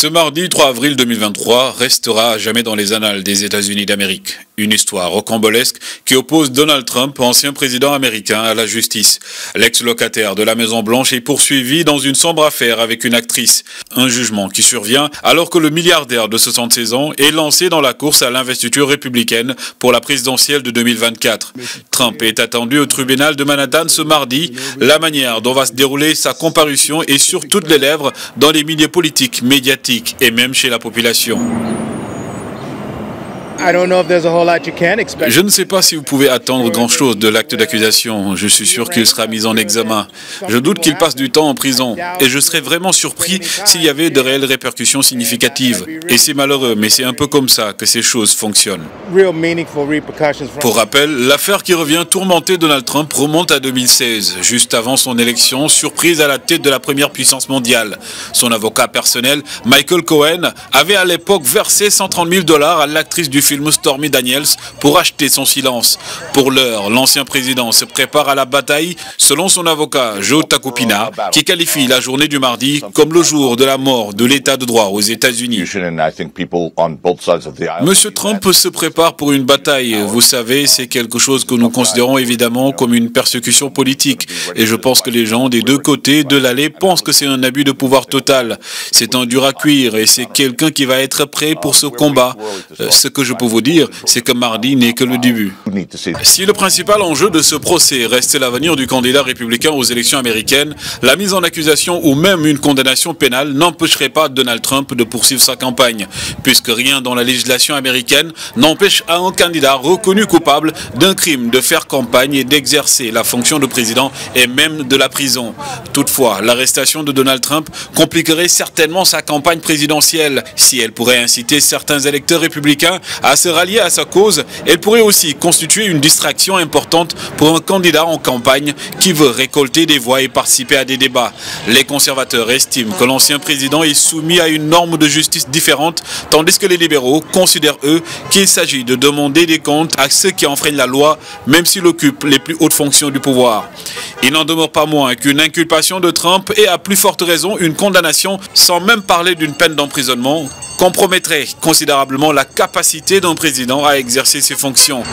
Ce mardi 3 avril 2023 restera à jamais dans les annales des États-Unis d'Amérique. Une histoire rocambolesque qui oppose Donald Trump, ancien président américain, à la justice. L'ex-locataire de la Maison-Blanche est poursuivi dans une sombre affaire avec une actrice. Un jugement qui survient alors que le milliardaire de 76 ans est lancé dans la course à l'investiture républicaine pour la présidentielle de 2024. Trump est attendu au tribunal de Manhattan ce mardi. La manière dont va se dérouler sa comparution est sur toutes les lèvres dans les milieux politiques, médiatiques et même chez la population. Je ne sais pas si vous pouvez attendre grand-chose de l'acte d'accusation. Je suis sûr qu'il sera mis en examen. Je doute qu'il passe du temps en prison. Et je serais vraiment surpris s'il y avait de réelles répercussions significatives. Et c'est malheureux, mais c'est un peu comme ça que ces choses fonctionnent. Pour rappel, l'affaire qui revient tourmenter Donald Trump remonte à 2016, juste avant son élection, surprise à la tête de la première puissance mondiale. Son avocat personnel, Michael Cohen, avait à l'époque versé 130 000 $ à l'actrice du film Stormy Daniels pour acheter son silence. Pour l'heure, l'ancien président se prépare à la bataille, selon son avocat Joe Tacopina, qui qualifie la journée du mardi comme le jour de la mort de l'état de droit aux États-Unis. Monsieur Trump se prépare pour une bataille. Vous savez, c'est quelque chose que nous considérons évidemment comme une persécution politique. Et je pense que les gens des deux côtés de l'allée pensent que c'est un abus de pouvoir total. C'est un dur à cuire et c'est quelqu'un qui va être prêt pour ce combat. Ce que je peux vous dire, c'est que mardi n'est que le début. Si le principal enjeu de ce procès reste l'avenir du candidat républicain aux élections américaines, la mise en accusation ou même une condamnation pénale n'empêcherait pas Donald Trump de poursuivre sa campagne, puisque rien dans la législation américaine n'empêche à un candidat reconnu coupable d'un crime de faire campagne et d'exercer la fonction de président et même de la prison. Toutefois, l'arrestation de Donald Trump compliquerait certainement sa campagne présidentielle. Si elle pourrait inciter certains électeurs républicains à se rallier à sa cause, elle pourrait aussi constituer une distraction importante pour un candidat en campagne qui veut récolter des voix et participer à des débats. Les conservateurs estiment que l'ancien président est soumis à une norme de justice différente, tandis que les libéraux considèrent, eux, qu'il s'agit de demander des comptes à ceux qui enfreignent la loi, même s'ils occupent les plus hautes fonctions du pouvoir. Il n'en demeure pas moins qu'une inculpation de Trump et à plus forte raison une condamnation, sans même parler d'une peine d'emprisonnement, compromettrait considérablement la capacité d'un président à exercer ses fonctions.